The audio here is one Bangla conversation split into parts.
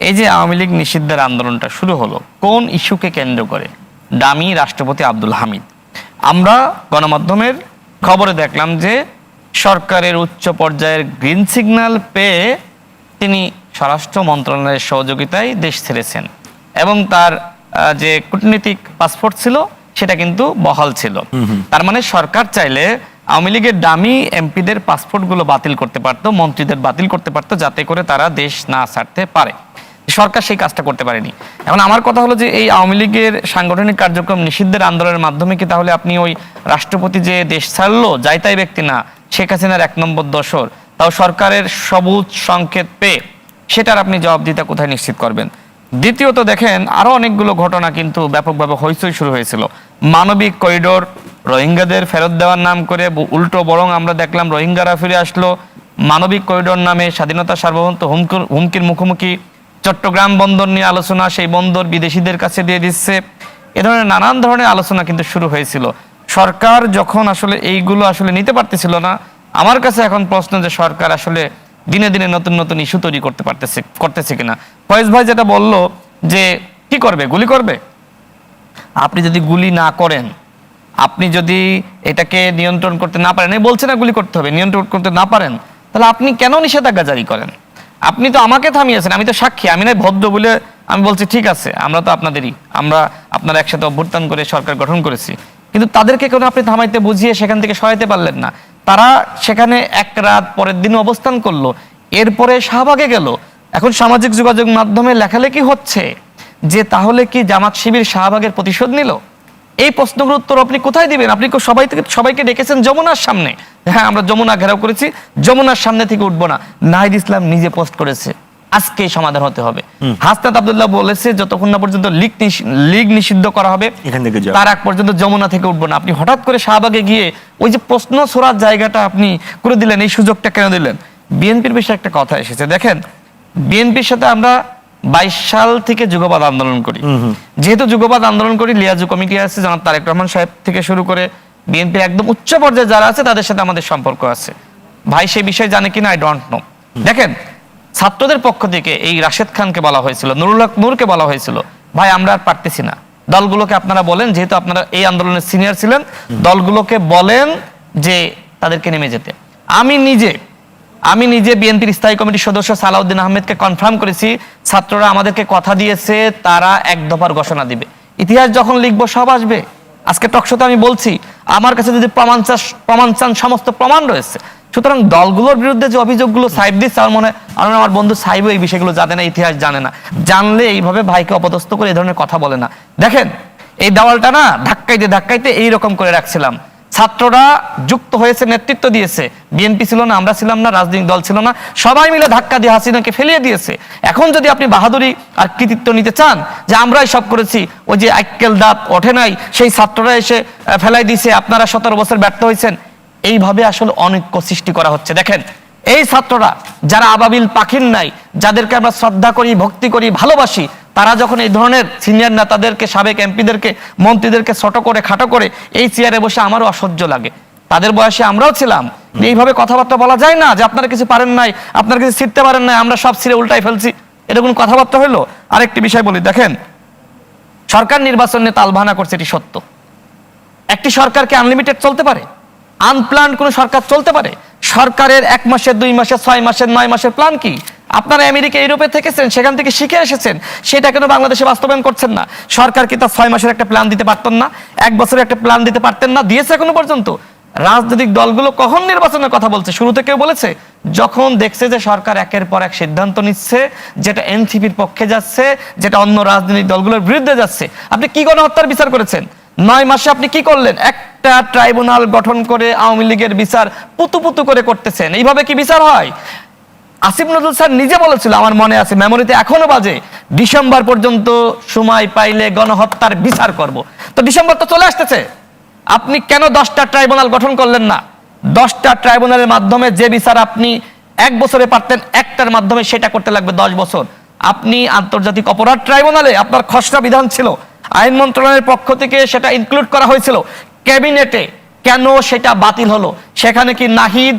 এই যে আওয়ামী লীগ নিষিদ্ধের আন্দোলনটা শুরু হলো কোন ইস্যুকে কেন্দ্র করে? ডামি রাষ্ট্রপতি আব্দুল হামিদ। আমরা গণমাধ্যমের খবরে দেখলাম যে সরকারের উচ্চ পর্যায়ের গ্রিন সিগন্যাল পেয়ে তিনি স্বরাষ্ট্র মন্ত্রণালয়ের সহযোগিতায় দেশ ছেড়েছেন এবং তার যে কূটনীতিক পাসপোর্ট ছিল সেটা কিন্তু বহাল ছিল। তার মানে সরকার চাইলে আওয়ামী লীগের ডামি এমপিদের পাসপোর্টগুলো বাতিল করতে পারতো, মন্ত্রীদের বাতিল করতে পারতো, যাতে করে তারা দেশ না ছাড়তে পারে। সরকার সেই কাজটা করতে পারেনি। এখন আমার কথা হলো যে এই আওয়ামী লীগের সাংগঠনিক কার্যক্রম নিষিদ্ধের আন্দোলনের মাধ্যমে কি তাহলে আপনি ওই রাষ্ট্রপতি যে দেশ ছাড়লো যাই তাই ব্যক্তি না, শেখ হাসিনার 1 নম্বর দোসর, তাও সরকারের সবুজ সংকেত পেয়ে সেটার আপনি জবাবদিহিতা কোথায় নিশ্চিত করবেন? দ্বিতীয়ত দেখেন আরো অনেকগুলো ঘটনা কিন্তু ব্যাপকভাবে হইচই শুরু হয়েছিল। মানবিক করিডোর রোহিঙ্গাদের ফেরত দেওয়ার নাম করে উল্টো বরং আমরা দেখলাম রোহিঙ্গারা ফিরে আসলো। মানবিক করিডোর নামে স্বাধীনতা সার্বভৌমত্ব হুমকির মুখোমুখি। চট্টগ্রাম বন্দর নিয়ে আলোচনা, সেই বন্দর বিদেশিদের কাছে দিয়ে দিচ্ছে। এ ধরনের নানান ধরনের আলোচনা কিন্তু শুরু হয়েছিল। সরকার যখন আসলে এইগুলো আসলে নিতে পারতেছিল না, আমার কাছে এখন প্রশ্ন যে সরকার আসলে দিনে দিনে নতুন নতুন ইস্যু তৈরি করতেছে কিনা। ফয়েজ ভাই যেটা বলল যে কি করবে, গুলি করবে। আপনি যদি গুলি না করেন, আপনি যদি এটাকে নিয়ন্ত্রণ করতে না পারেন, এই বলছে না গুলি করতে হবে, নিয়ন্ত্রণ করতে না পারেন, তাহলে আপনি কেন নিষেধাজ্ঞা জারি করেন? আপনি তো আমাকে থামিয়েছেন, আমি তো সাক্ষী, আমি না ভদ্র বলে আমি বলছি ঠিক আছে, আমরা তো আপনাদেরই, আমরা আপনারা একসাথে অভ্যুত্থান করে সরকার গঠন করেছি, কিন্তু তাদেরকে কেন আপনি থামাইতে বুঝিয়ে সেখান থেকে সরাইতে পারলেন না? তারা সেখানে এক রাত পরের দিন অবস্থান করলো, এরপরে শাহবাগে গেল। এখন সামাজিক যোগাযোগ মাধ্যমে লেখালেখি হচ্ছে যে তাহলে কি জামাত শিবির শাহবাগের প্রতিশোধ নিল? এই প্রশ্নগুলোর উত্তর আপনি কোথায় দিবেন? আপনি সবাইকে ডেকেছেন যমুনার সামনে, হ্যাঁ আমরা যমুনা ঘেরাও করেছি, যমুনার সামনে থেকে উঠবো না। নাহিদ ইসলাম নিজে পোস্ট করেছে আজকে সমাধান হতে হবে। হাসনাত আব্দুল্লাহ বলেছে যতক্ষণ না পর্যন্ত লীগ নিষিদ্ধ করা হবে তার আগ পর্যন্ত যমুনা থেকে উঠবো না। আপনি হঠাৎ করে শাহবাগে গিয়ে ওই যে প্রশ্ন ছোড়ার জায়গাটা আপনি করে দিলেন, এই সুযোগটা কেন দিলেন? বিএনপির বিষয়ে একটা কথা এসেছে, দেখেন বিএনপির সাথে আমরা 22 সাল থেকে যুগবাদ আন্দোলন করি। যেহেতু যুগবাদ আন্দোলন করি, লিয়াজু কমিটি আছে, জনাব তারেক রহমান সাহেব থেকে শুরু করে বিএনপির একদম উচ্চ পর্যায়ে যারা আছে তাদের সাথে আমাদের সম্পর্ক আছে। ভাই সেই বিষয়ে জানে কিনা আই ডোন্ট নো। দেখেন ছাত্রদের পক্ষ থেকে এই রাশেদ খানকে বলা হয়েছিল, নুরুল হক নূরকে বলা হয়েছিল, ভাই আমরা আর পারতেছি না, দলগুলোকে আপনারা বলেন, যেহেতু আপনারা এই আন্দোলনের সিনিয়র ছিলেন, দলগুলোকে বলেন যে তাদেরকে নেমে যেতে। আমি নিজে বিএনপির স্থায়ী কমিটির সদস্য সালাউদ্দিন আহমেদকে কনফার্ম করেছি, ছাত্ররা আমাদেরকে কথা দিয়েছে তারা 1 দফার ঘোষণা দিবে। ইতিহাস যখন লিখবো সব আসবে। আজকে টকশোতে আমি বলছি আমার কাছে যদি প্রমাণ চান সমস্ত প্রমাণ রয়েছে। সুতরাং দলগুলোর বিরুদ্ধে যে অভিযোগগুলো সাইব দিচ্ছে, আমার বন্ধু সাইবও এই বিষয়গুলো জানে না, ইতিহাস জানে না, জানলে এইভাবে ভাইকে অপদস্থ করে এই ধরনের কথা বলে না। দেখেন এই দেওয়ালটা না ধাক্কাইতে এইরকম করে রাখছিলাম, ছাত্ররা যুক্ত হয়েছে, নেতৃত্ব দিয়েছে, বিএনপি ছিল না, আমরা ছিলাম না, রাজনৈতিক দল ছিল না, সবাই মিলে ধাক্কা দিয়ে হাসিনাকে ফেলিয়ে দিয়েছে। এখন যদি আপনি বাহাদুরি আর কৃতিত্ব নিতে চান যে আমরাই সব করেছি, ওই যে আক্কেল দাঁত ওঠে নাই, সেই ছাত্ররা এসে ফেলাই দিয়েছে, আপনারা 17 বছর ব্যর্থ হয়েছেন, এইভাবে আসলে অনৈক্য সৃষ্টি করা হচ্ছে। দেখেন এই ছাত্ররা যারা আবাবিল পাখির নাই, যাদেরকে আমরা শ্রদ্ধা করি, ভক্তি করি, ভালোবাসি, তারা যখন এই ধরনের সিনিয়র নেতাদেরকে, সাবেক এমপিদেরকে, মন্ত্রীদেরকে ছোট করে খাটো করে এই চেয়ারে বসে আমারও অসহ্য লাগে। তাদের বয়সে আমরাও ছিলাম, এইভাবে কথাবার্তা বলা যায় না যে আপনারা কিছু পারেন নাই, আপনারা কিছু ছিঁড়তে পারেন নাই, আমরা সব ছিঁড়ে উল্টাই ফেলছি, এটা কোনো কথাবার্তা হলো? আরেকটি বিষয় বলি, দেখেন সরকার নির্বাচন নিয়ে তালবাহানা করছে, এটি সত্য। একটি সরকারকে আনলিমিটেড চলতে পারে? আনপ্ল্যান্ড কোন সরকার চলতে পারে? সরকারের 1 মাসের, 2 মাসের, 6 মাসের, 9 মাসের প্ল্যান কি? আপনারা আমেরিকা, ইউরোপে থেকেছেন, সেখান থেকে শিখে এসেছেন, সেটা কেন বাংলাদেশে বাস্তবায়ন করছেন না? সরকার কি তার 6 মাসের একটা প্ল্যান দিতে পারতেন না? 1 বছরের একটা প্ল্যান দিতে পারতেন না? দিয়েছে এখনো পর্যন্ত? রাজনৈতিক দলগুলো কখন নির্বাচনের কথা বলছে? শুরুতে কেউ বলেছে? যখন দেখছে যে সরকার একের পর এক সিদ্ধান্ত নিচ্ছে যেটা এনসিপির পক্ষে যাচ্ছে, যেটা অন্য রাজনৈতিক দলগুলোর বিরুদ্ধে যাচ্ছে। আপনি কি গণহত্যার বিচার করেছেন? 9 মাসে আপনি কি করলেন? একটা ট্রাইব্যুনাল গঠন করে আওয়ামী লীগের বিচার পুতু করে করতেছেন। এইভাবে কি বিচার হয়? আসিফ নজরুল স্যার নিজে বলেছিল, আমার মনে আছে, মেমোরিতে এখনো বাজে, ডিসেম্বর পর্যন্ত সময় পাইলে গণহত্যার বিচার করব। তো ডিসেম্বর তো চলে আসতেছে, আপনি কেন 10টা ট্রাইব্যুনাল গঠন করলেন না? 10টা ট্রাইব্যুনালের মাধ্যমে যে বিচার আপনি 1 বছরে পারতেন, একটার মাধ্যমে সেটা করতে লাগবে 10 বছর। আপনি আন্তর্জাতিক অপরাধ ট্রাইব্যুনালে আপনার খসড়া বিধান ছিল, আইন মন্ত্রণালয়ের পক্ষ থেকে সেটা ইনক্লুড করা হয়েছিল, ক্যাবিনেটে কেন সেটা বাতিল হলো? সেখানে কি নাহিদ,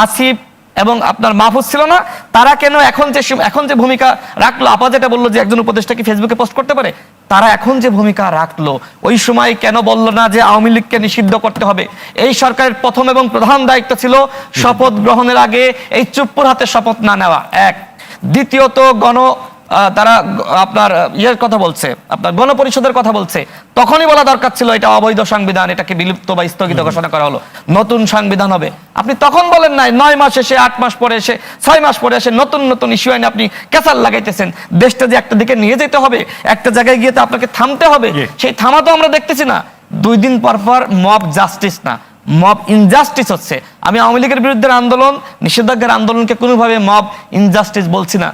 আসিফ, এবং আপনার মাহফুজ ছিল না, তারা কেন এখন যে ভূমিকা রাখলো, আপা যেটা বললো যে একজন উপদেষ্টা কি ফেসবুকে পোস্ট করতে পারে, তারা এখন যে ভূমিকা রাখলো ওই সময় কেন বললো না যে আওয়ামী লীগকে নিষিদ্ধ করতে হবে? এই সরকারের প্রথম এবং প্রধান দায়িত্ব ছিল শপথ গ্রহণের আগে এই চুপ্পুর হাতে শপথ না নেওয়া, এক। দ্বিতীয়ত তারা আপনার ইয়ের কথা বলছে, আপনার গণপরিষদের কথা বলছে, তখনই বলা দরকার ছিল এটা অবৈধ সংবিধান, এটাকে বিলুপ্ত বা স্থগিত ঘোষণা করা হলো, নতুন সংবিধান হবে। আপনি তখন বলেন নাই, 9 মাস এসে 8 মাস পরে এসে 6 মাস পরে এসে নতুন নতুন ইস্যু আইনে আপনি ক্যাসাল লাগাইতেছেন। দেশটা যে একটা দিকে নিয়ে যেতে হবে, একটা জায়গায় গিয়ে তো আপনাকে থামতে হবে, সেই থামা তো আমরা দেখতেছি না। 2 দিন পর পর মব জাস্টিস না, মব ইনজাস্টিস হচ্ছে। আমি আওয়ামী লীগের বিরুদ্ধে আন্দোলন, নিষেধাজ্ঞার আন্দোলনকে কোনোভাবে মব ইনজাস্টিস বলছি না।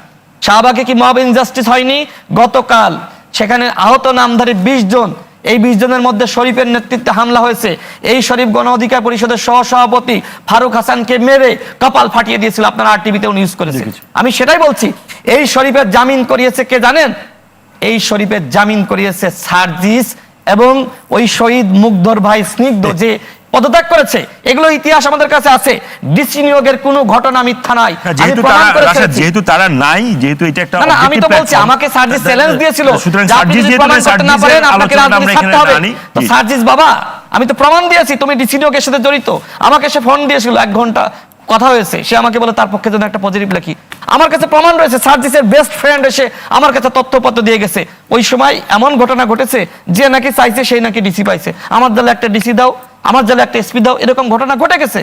শাহবাগে কি মব ইনজাস্টিস হয়নি? গতকাল সেখানে আহত নামধারী 20 জন, এই 20 জনের মধ্যে শরীফের নেতৃত্বে হামলা হয়েছে। এই শরীফ গণ অধিকার পরিষদের সহসভাপতি ফারুক হাসানকে মেরে কপাল ফাটিয়ে দিয়েছিল, আপনারা আরটিভিতেও নিউজ করেছেন। আমি সেটাই বলছি, এই শরীফের জামিন করিয়েছে কে জানেন? এই শরীফের জামিন করিয়েছে সার্জিস এবং ওই শহীদ মুগ্ধর ভাই স্নিগ্ধ যে পদত্যাগ করেছে। এগুলো ইতিহাস আমাদের কাছে আছে। ডিসি নিয়োগের কোনো ঘটনা মিথ্যা নাই, যেহেতু তারা নাই, যেহেতু এটা একটা না, আমি তো বলছি আমাকে সার্জিস চ্যালেঞ্জ দিয়েছিল, আপনি যদি প্রমাণ করতে না পারেন আপনাকে রাজনীতি ছাড়তে হবে। তো সার্জিস বাবা, আমি তো প্রমাণ দিয়েছি তুমি ডিসি নিয়োগের সাথে জড়িত। আমাকে সে ফোন দিয়েছিল, 1 ঘন্টা কথা হয়েছে, সে আমাকে বলে তার পক্ষে যেন একটা পজিটিভ লেখি। আমার কাছে প্রমাণ রয়েছে, সার্জিসের বেস্ট ফ্রেন্ড এসে আমার কাছে তথ্যপত্র দিয়ে গেছে। ওই সময় এমন ঘটনা ঘটেছে, যে নাকি চাইছে সেই নাকি ডিসি পাইছে। আমার দলে একটা ডিসি দাও, আমার দলে একটা এসপি দাও, এরকম ঘটনা ঘটে গেছে।